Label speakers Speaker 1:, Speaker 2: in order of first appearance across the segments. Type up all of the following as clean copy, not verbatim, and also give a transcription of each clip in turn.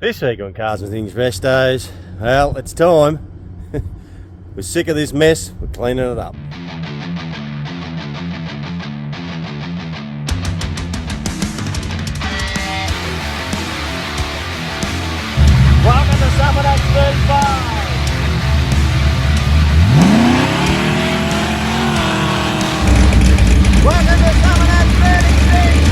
Speaker 1: This week on Cars and Things Restos, well, it's time. We're sick of this mess, we're cleaning it up. Welcome to Supercharger 35! Welcome to Supercharger 36!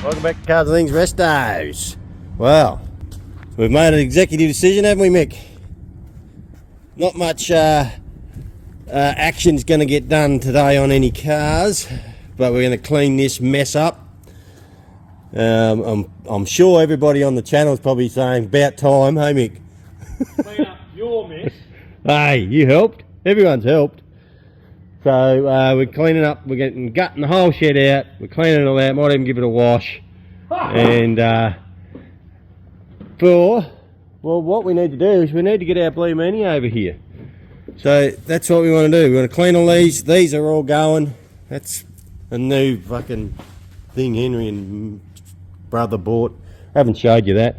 Speaker 1: Welcome back to Cars and Things Restos. Well, we've made an executive decision, haven't we, Mick? Not much action's going to get done today on any cars, but we're going to clean this mess up. I'm sure everybody on the channel is probably saying, about time, hey Mick?
Speaker 2: Clean up your mess.
Speaker 1: Hey, you helped. Everyone's helped. So we're cleaning up, we're gutting the whole shed out, we're cleaning it all out, might even give it a wash. And what we need to do is we need to get our Blue Meanie over here. So that's what we want to do. We want to clean all these. These are all going. That's a new fucking thing Henry and brother bought. I haven't showed you that.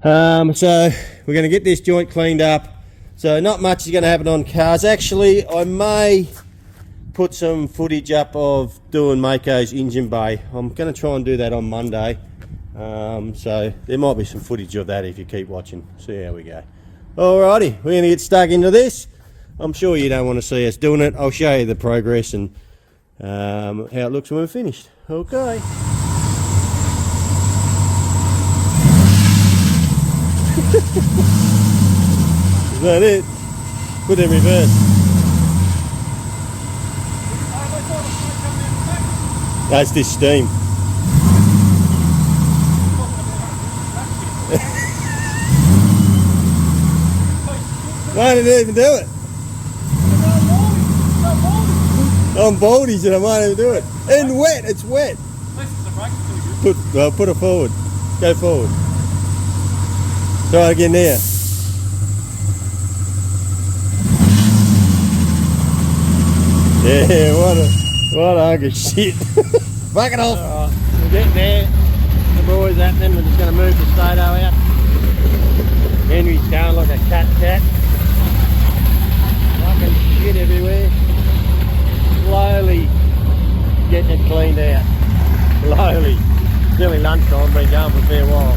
Speaker 1: So we're going to get this joint cleaned up. So not much is going to happen on cars. Actually, I may put some footage up of doing Mako's engine bay. I'm going to try and do that on Monday. So there might be some footage of that if you keep watching. See how we go. Alrighty, we're going to get stuck into this. I'm sure you don't want to see us doing it. I'll show you the progress and how it looks when we're finished. Okay. Is that it? Put it in reverse. That's this steam. Why didn't even do it? I'm baldy and I might even do it. And wet, it's wet. Put it forward. Go forward. Try again there. Yeah, what a hunk of shit. Fuck it off. We're getting there. The boys happening. We're just going to move the stato out. Henry's going like a cat. Fucking shit everywhere. Slowly getting it cleaned out. Slowly. It's nearly lunchtime. Been going for a fair while.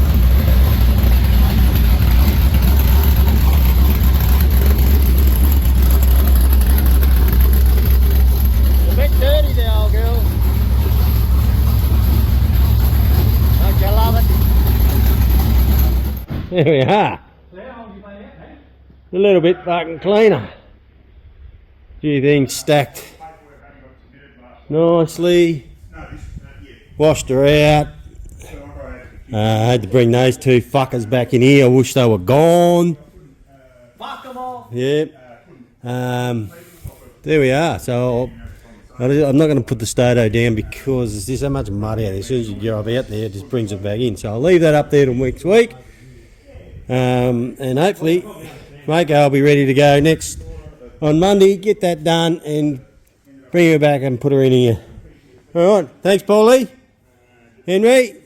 Speaker 1: Dirty there, old girl. Don't you love it? There we are. A little bit fucking cleaner. A few things stacked nicely. Washed her out. I had to bring those two fuckers back in here. I wish they were gone.
Speaker 2: Fuck them all.
Speaker 1: Yep. There we are. So I'm not going to put the stato down because there's so much mud out there. As soon as you drive out there, it just brings it back in. So I'll leave that up there till next week. And hopefully, Mako will be ready to go next on Monday. Get that done and bring her back and put her in here. All right. Thanks, Paulie. Henry.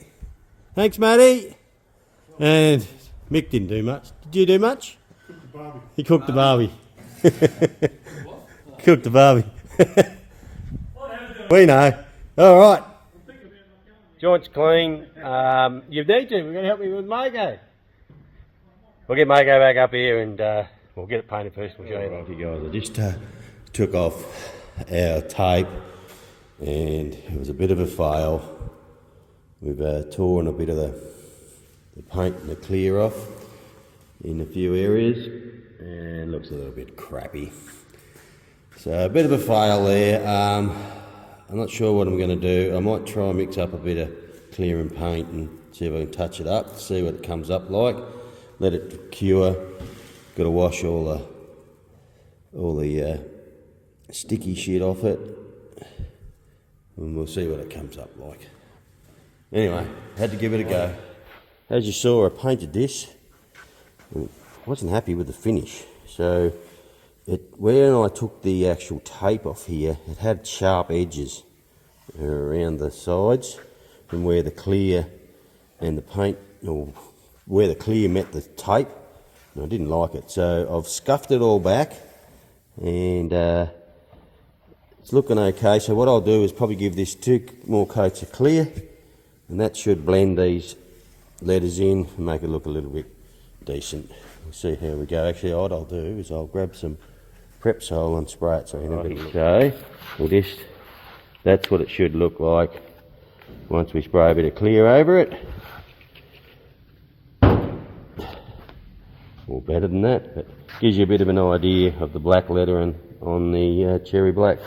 Speaker 1: Thanks, Matty. And Mick didn't do much. Did you do much? He cooked the barbie. Cooked the barbie. We know. All right. Joint's clean. You need to. We're going to help me with Mako. We'll get Mako back up here and we'll get it painted first. We'll show you guys. I just took off our tape and it was a bit of a fail. We've torn a bit of the paint and the clear off in a few areas and it looks a little bit crappy. So a bit of a fail there. I'm not sure what I'm going to do. I might try and mix up a bit of clear and paint and see if I can touch it up, see what it comes up like. Let it cure. Got to wash all the sticky shit off it. And we'll see what it comes up like. Anyway, had to give it a go. as you saw, I painted this. I wasn't happy with the finish, so when I took the actual tape off here, it had sharp edges around the sides, and where the clear and the paint, or where the clear met the tape, and I didn't like it. So I've scuffed it all back, and it's looking okay. So what I'll do is probably give this 2 more coats of clear, and that should blend these letters in and make it look a little bit decent. We'll see how we go. Actually, what I'll do is I'll grab some Prepsol and spray it so you know. Okay, that's what it should look like once we spray a bit of clear over it. Or better than that, but gives you a bit of an idea of the black lettering on the cherry black.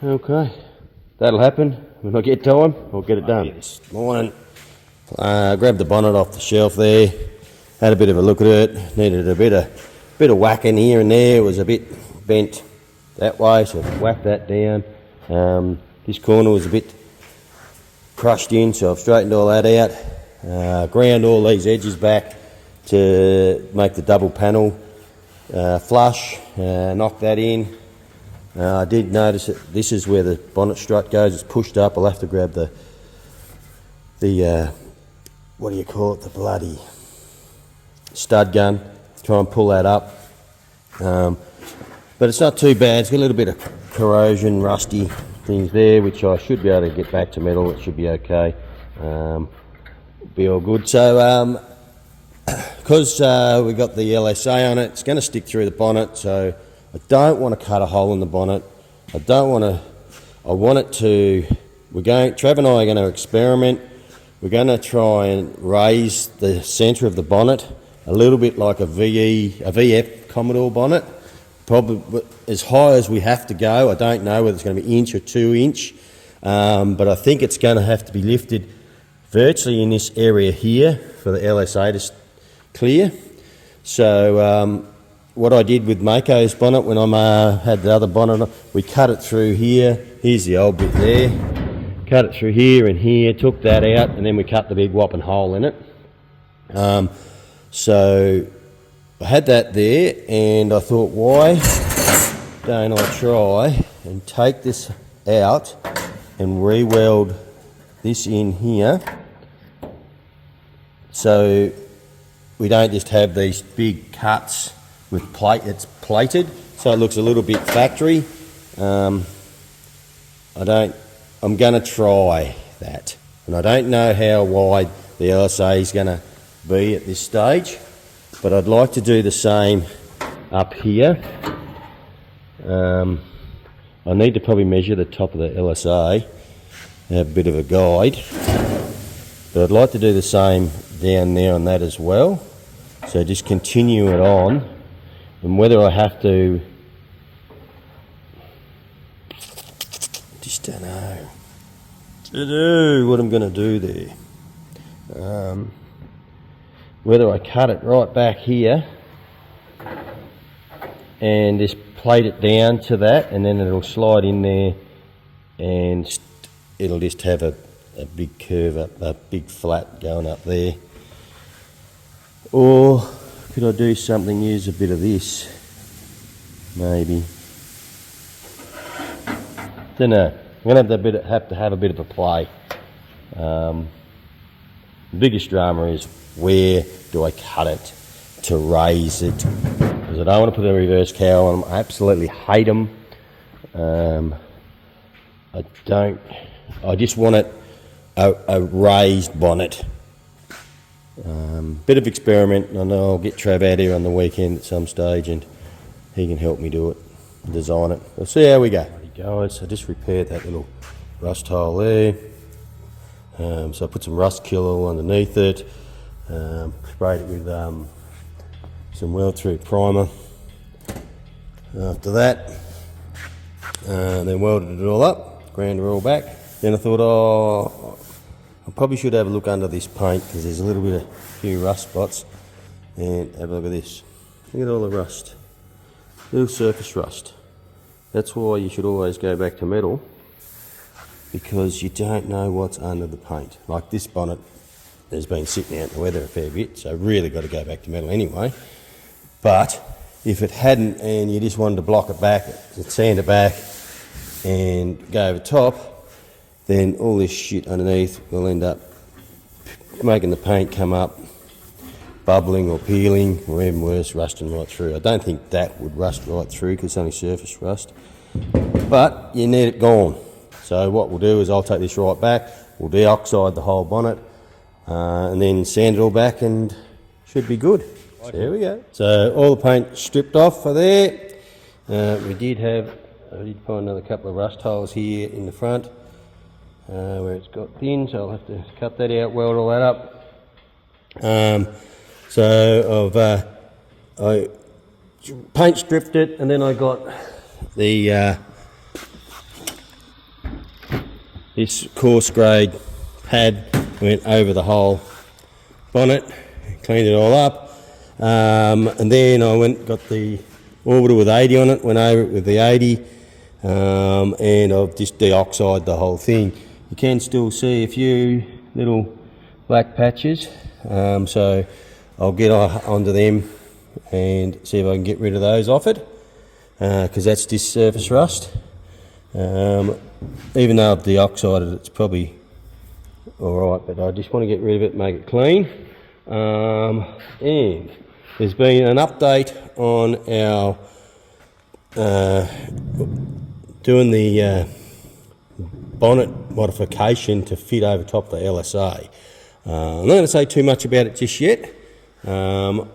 Speaker 1: Okay, that'll happen when I get time. I'll get it done. This morning, grabbed the bonnet off the shelf there, had a bit of a look at it, needed a bit of whacking here and there. It was a bit bent that way, so I whacked that down. This corner was a bit crushed in, so I've straightened all that out, ground all these edges back to make the double panel flush, knock that in. I did notice that this is where the bonnet strut goes. It's pushed up. I'll have to grab the what do you call it, the bloody stud gun, try and pull that up. But it's not too bad. It's got a little bit of corrosion, rusty things there, which I should be able to get back to metal. It should be okay. Be all good. So because we got the LSA on it, it's going to stick through the bonnet, so I don't want to cut a hole in the bonnet. I want it to, Trav and I are going to experiment. We're going to try and raise the centre of the bonnet a little bit like a VF Commodore bonnet, probably as high as we have to go. I don't know whether it's going to be inch or 2 inch, but I think it's going to have to be lifted virtually in this area here for the LSA to clear. So what I did with Mako's bonnet when I had the other bonnet on, we cut it through here. Here's the old bit there. Cut it through here and here, took that out, and then we cut the big whopping hole in it. So I had that there, and I thought, why don't I try and take this out and re-weld this in here, so we don't just have these big cuts with plate. It's plated, so it looks a little bit factory. I'm going to try that, and I don't know how wide the LSA is going to be at this stage, but I'd like to do the same up here. I need to probably measure the top of the LSA, have a bit of a guide, but I'd like to do the same down there on that as well. So just continue it on, and whether I have to, just don't know what I'm going to do there. Whether I cut it right back here and just plate it down to that, and then it'll slide in there, and it'll just have a big curve up, a big flat going up there. Or could I do something, use a bit of this, maybe. Don't know. I'm going to have to have a bit of a play. The biggest drama is, where do I cut it to raise it? Because I don't want to put a reverse cowl on them. I absolutely hate them. I just want it a raised bonnet. Bit of experiment. I know I'll get Trav out here on the weekend at some stage, and he can help me do it, design it. We'll see how we go. Guys, I just repaired that little rust hole there. So I put some rust killer underneath it, sprayed it with some weld-through primer. After that, then welded it all up, ground it all back. Then I thought, I probably should have a look under this paint, because there's a little bit of few rust spots. And have a look at this. Look at all the rust, little surface rust. That's why you should always go back to metal, because you don't know what's under the paint. Like this bonnet, has been sitting out in the weather a fair bit, so really got to go back to metal anyway. But if it hadn't, and you just wanted to block it back, sand it back, and go over top, then all this shit underneath will end up making the paint come up, bubbling or peeling, or even worse, rusting right through. I don't think that would rust right through because it's only surface rust, but you need it gone. So what we'll do is I'll take this right back, we'll deoxide the whole bonnet, and then sand it all back and should be good. So there we go. So all the paint stripped off for there. I did find another couple of rust holes here in the front where it's got thin, so I'll have to cut that out, weld all that up. So I paint stripped it, and then I got the this coarse grade pad, went over the whole bonnet, cleaned it all up, and then I got the orbital with 80 on it, went over it with the 80, and I've just deoxided the whole thing. You can still see a few little black patches, so I'll get onto them and see if I can get rid of those off it, because that's just surface rust. Even though I've deoxided it, it's probably alright, but I just want to get rid of it, make it clean. And there's been an update on our doing the bonnet modification to fit over top of the LSA. I'm not going to say too much about it just yet. We're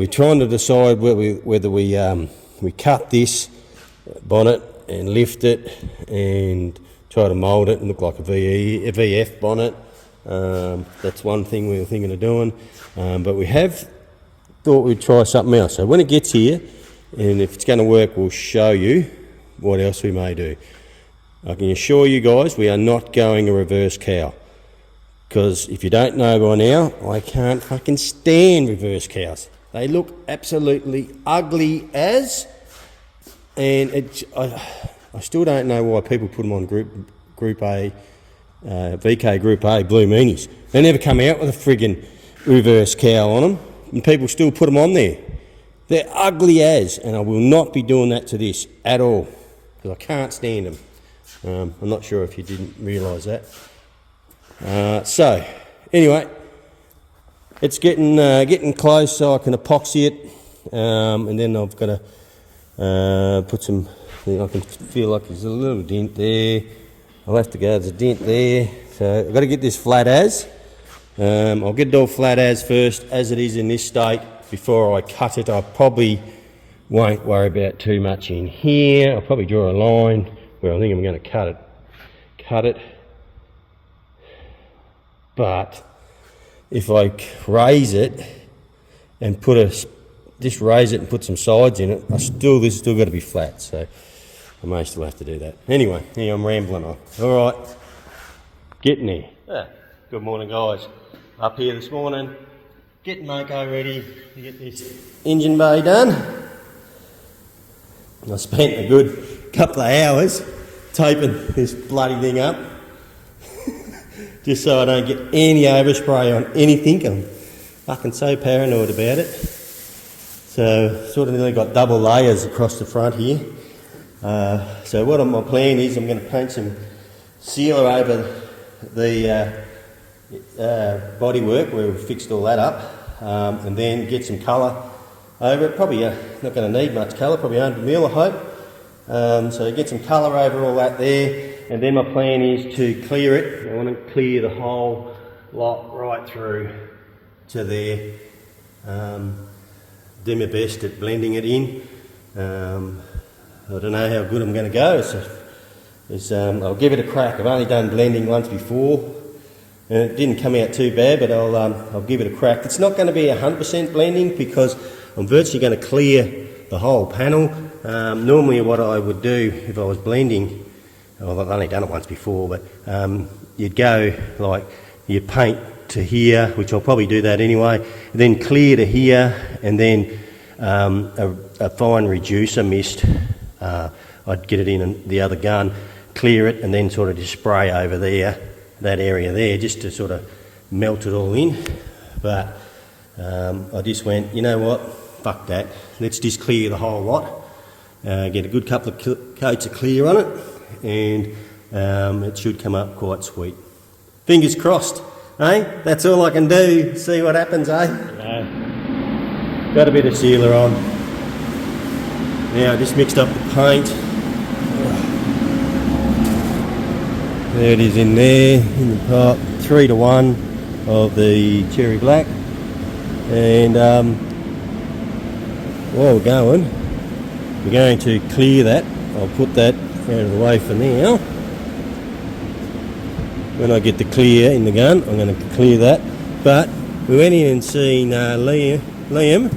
Speaker 1: trying to decide whether we cut this bonnet and lift it and try to mould it and look like a VF bonnet. That's one thing we were thinking of doing, but we have thought we'd try something else. So when it gets here, and if it's going to work, we'll show you what else we may do. I can assure you guys we are not going a reverse cow, because if you don't know by now, I can't fucking stand reverse cows. They look absolutely ugly as, and I still don't know why people put them on Group A, VK Group A Blue Meanies. They never come out with a friggin' reverse cow on them, and people still put them on there. They're ugly as, and I will not be doing that to this at all, because I can't stand them. I'm not sure if you didn't realise that. So, anyway, it's getting close so I can epoxy it, and then I've got to put some, I can feel like there's a little dent there. I'll have to go, there's a dent there, so I've got to get this flat as. I'll get it all flat as first, as it is in this state, before I cut it. I probably won't worry about too much in here. I'll probably draw a line where I think I'm going to cut it. But if I raise it and just raise it and put some sides in it, this has still got to be flat, so I may still have to do that. Anyway, here I'm rambling on. All right, getting there. Good morning, guys. Up here this morning, getting Mako ready to get this engine bay done. I spent a good couple of hours taping this bloody thing up just so I don't get any overspray on anything. I'm fucking so paranoid about it. So sort of nearly got double layers across the front here. So what my plan is, I'm going to paint some sealer over the bodywork where we fixed all that up, and then get some colour over it. Probably not going to need much colour, probably 100 mil I hope. So get some colour over all that there, and then my plan is to clear it. I want to clear the whole lot right through to there. Do my best at blending it in. I don't know how good I'm going to go. I'll give it a crack. I've only done blending once before, and it didn't come out too bad, but I'll give it a crack. It's not going to be 100% blending because I'm virtually going to clear the whole panel. Normally what I would do if I was blending, well, I've only done it once before, but you'd go like you paint to here, which I'll probably do that anyway, then clear to here, and then a fine reducer mist, I'd get it in the other gun, clear it, and then sort of just spray over there, that area there just to sort of melt it all in. But I just went, you know what, fuck that, let's just clear the whole lot, get a good couple of coats of clear on it, and it should come up quite sweet. Fingers crossed, eh? That's all I can do, see what happens, eh? Got a bit of sealer on. Now I just mixed up the paint. There it is in there, in the pot, 3-to-1 of the cherry black. And while we're going to clear that. I'll put that out of the way for now. When I get the clear in the gun, I'm going to clear that. But we went in and seen Liam,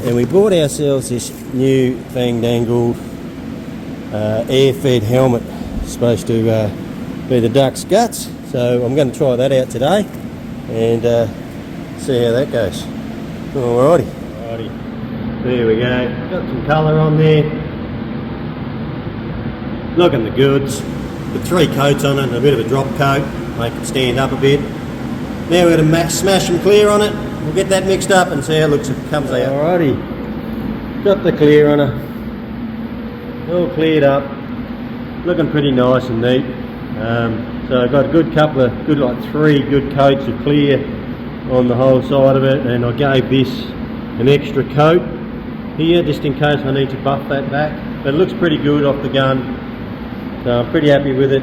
Speaker 1: and we bought ourselves this new fandangled air-fed helmet. It's supposed to be the duck's guts, so I'm going to try that out today and see how that goes. Alrighty, there we go. Got some colour on there. Looking the goods. Put 3 coats on it and a bit of a drop coat, make it stand up a bit. Now we're going to smash some clear on it. We'll get that mixed up and see how it comes out. Alrighty, got the clear on it. All cleared up. Looking pretty nice and neat. So I've got a good couple of, like 3 good coats of clear on the whole side of it, and I gave this an extra coat here just in case I need to buff that back. But it looks pretty good off the gun, so I'm pretty happy with it.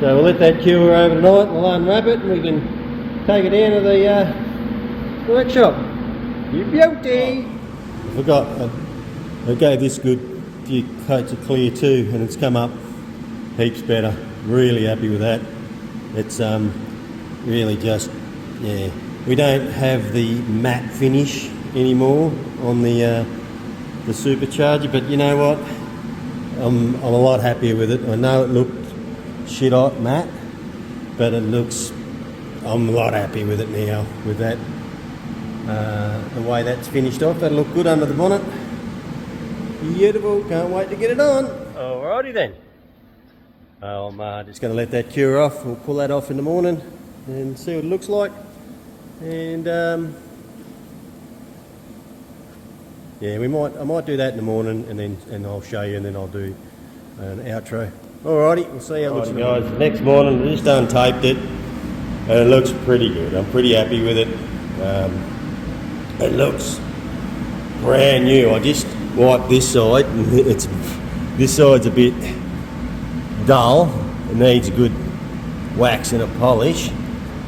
Speaker 1: So we'll let that cure over tonight, we'll unwrap it and we can take it down to the workshop. You beauty! I forgot, I gave this good few coats of clear too, and it's come up heaps better. Really happy with that. It's really just, yeah, we don't have the matte finish anymore on the Supercharger, but you know what, I'm a lot happier with it. I know it looked shit hot matte, but I'm a lot happier with it now, with that the way that's finished off. That'll look good under the bonnet. Beautiful, can't wait to get it on. Alrighty then. I'm just going to let that cure off. We'll pull that off in the morning and see what it looks like. And yeah, I might do that in the morning, and I'll show you, and then I'll do an outro. Alrighty, we'll see how it looks. Guys, next morning I just untaped it, and it looks pretty good. I'm pretty happy with it. It looks brand new. I just wiped this side, and this side's a bit dull. It needs a good wax and a polish,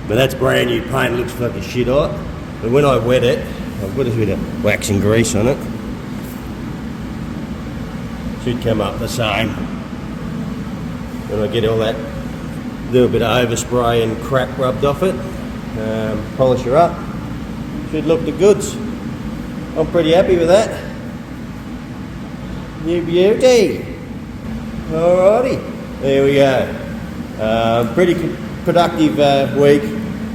Speaker 1: but that's brand new paint. It looks fucking shit hot. But when I wet it, I've got a bit of wax and grease on it. Should come up the same. When I get all that little bit of overspray and crap rubbed off it, polish her up, should look the goods. I'm pretty happy with that. New beauty. Alrighty, there we go. Pretty productive week.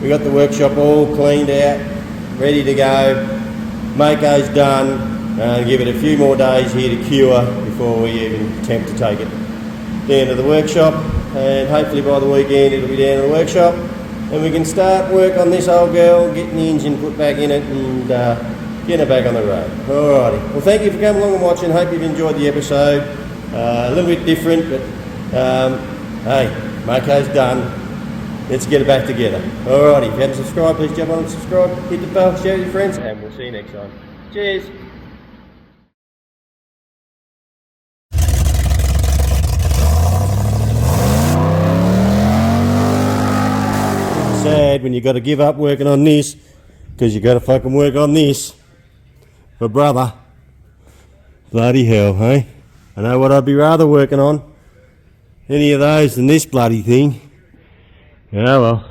Speaker 1: We got the workshop all cleaned out, ready to go. Mako's done. Give it a few more days here to cure before we even attempt to take it down to the workshop, and hopefully by the weekend it'll be down to the workshop and we can start work on this old girl, getting the engine put back in it and getting it back on the road. Alrighty, well thank you for coming along and watching. Hope you've enjoyed the episode. A little bit different, but hey, Mako's done. Let's get it back together. Alrighty, if you haven't subscribed, please jump on and subscribe, hit the bell, share it with your friends, and we'll see you next time. Cheers. Sad when you got to give up working on this because you got to fucking work on this for brother. Bloody hell, hey? I know what I'd be rather working on, any of those, than this bloody thing. Yeah, well.